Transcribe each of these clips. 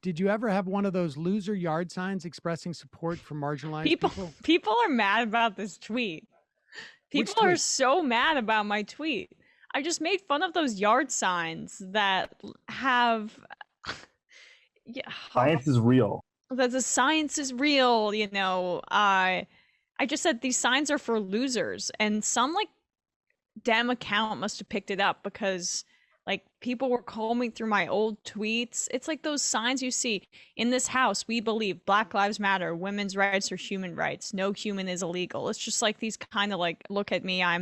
did you ever have one of those loser yard signs expressing support for marginalized people? People are mad about this tweet. Which People are tweet? so mad about my tweet. I just made fun of those yard signs that have yeah, Science is real. that the science is real, you know. I just said these signs are for losers, and some like damn account must have picked it up because like people were combing through my old tweets. It's like those signs you see in this house. We believe Black Lives Matter, women's rights are human rights. No human is illegal. It's just like these kind of like, look at me, uh,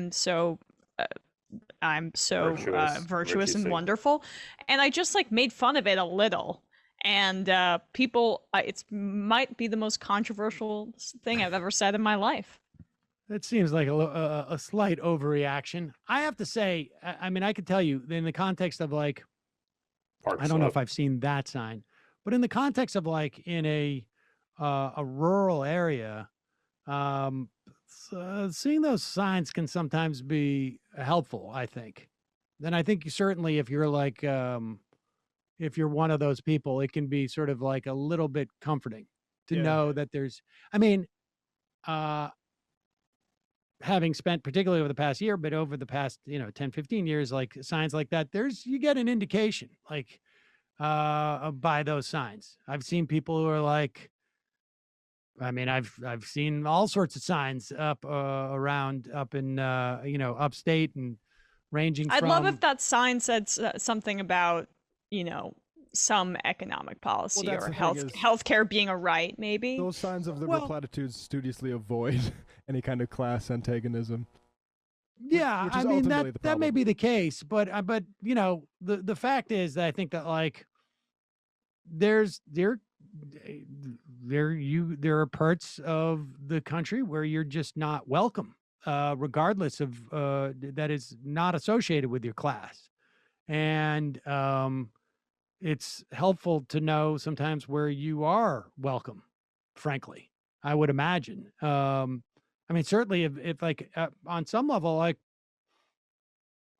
I'm so virtuous and wonderful, and I just like made fun of it a little. And people, it's might be the most controversial thing I've ever said in my life. That seems like a slight overreaction. I have to say, I mean, I could tell you in the context of like, I don't know if I've seen that sign, but in the context of like in a rural area, seeing those signs can sometimes be helpful, I think. Then I think you certainly, if you're like, if you're one of those people, it can be sort of like a little bit comforting to know that there's, I mean, having spent particularly over the past year, but over the past, 10, 15 years, like signs like that, you get an indication like, by those signs. I've seen people who are like, I mean, I've seen all sorts of signs up around up in upstate and ranging I'd from. love if that sign said something about some economic policy or healthcare being a right. Maybe those signs of liberal platitudes studiously avoid any kind of class antagonism. Yeah, I mean that may be the case, but the fact is that I think that like there are parts of the country where you're just not welcome, regardless of that is not associated with your class, and it's helpful to know sometimes where you are welcome. Frankly, I would imagine. I mean, certainly if like on some level, like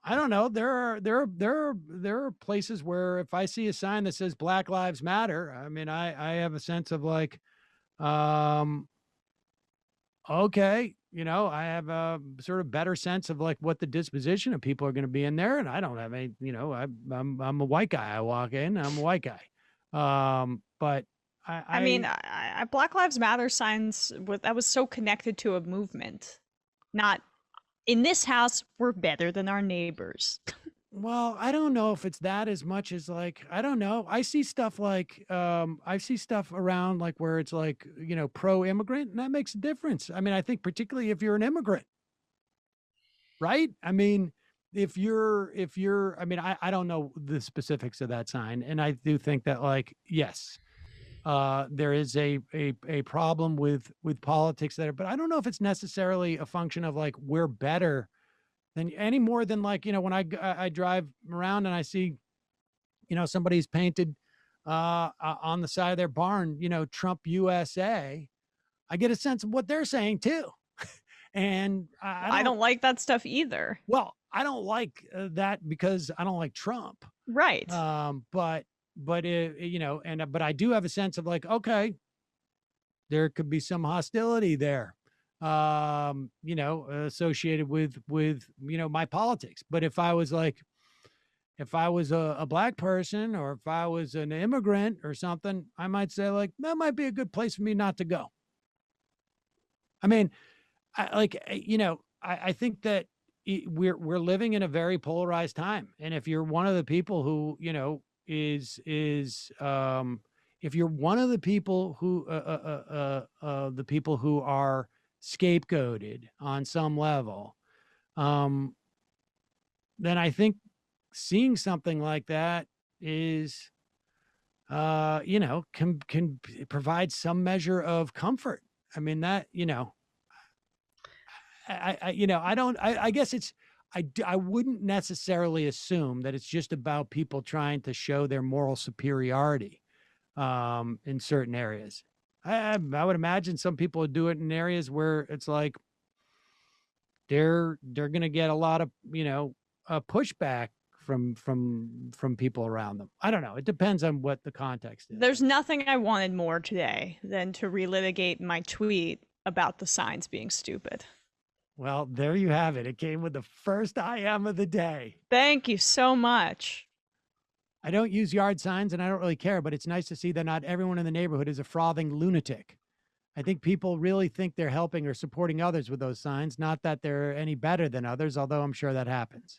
I don't know, there are places where if I see a sign that says Black Lives Matter, I mean, I have a sense of like, okay, I have a sort of better sense of like what the disposition of people are going to be in there, and I don't have any, I'm a white guy. I walk in, I'm a white guy, but. I mean, Black Lives Matter signs that was so connected to a movement, not in this house. We're better than our neighbors. Well, I don't know if it's that as much as like, I don't know. I see stuff like, I see stuff around like where it's like, pro-immigrant, and that makes a difference. I mean, I think particularly if you're an immigrant, right? I mean, if you're, I mean, I don't know the specifics of that sign. And I do think that like, yes, there is a problem with politics there, but I don't know if it's necessarily a function of like we're better than any more than like when I drive around and I see somebody's painted on the side of their barn Trump USA, I get a sense of what they're saying too. And I don't like that stuff either. Well, I don't like that because I don't like Trump, right? But but I do have a sense of like, okay, there could be some hostility there, associated with my politics. But if I was a black person, or if I was an immigrant or something, I might say like, that might be a good place for me not to go. I mean, I think that we're living in a very polarized time. And if you're one of the people who, if you're one of the people who are scapegoated on some level, then I think seeing something like that is can provide some measure of comfort. I mean that, I guess it's, I wouldn't necessarily assume that it's just about people trying to show their moral superiority in certain areas. I would imagine some people would do it in areas where it's like they're going to get a lot of pushback from people around them. I don't know. It depends on what the context is. There's nothing I wanted more today than to relitigate my tweet about the signs being stupid. Well, there you have it. It came with the first I am of the day. Thank you so much. I don't use yard signs and I don't really care, but it's nice to see that not everyone in the neighborhood is a frothing lunatic. I think people really think they're helping or supporting others with those signs, not that they're any better than others, although I'm sure that happens.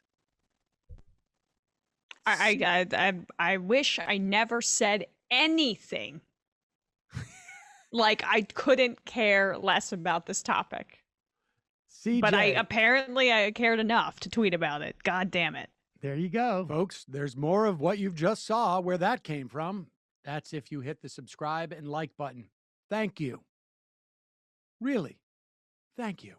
I wish I never said anything. Like I couldn't care less about this topic. CJ. But I cared enough to tweet about it. God damn it. There you go. Folks, there's more of what you've just saw where that came from. That's if you hit the subscribe and like button. Thank you. Really, thank you.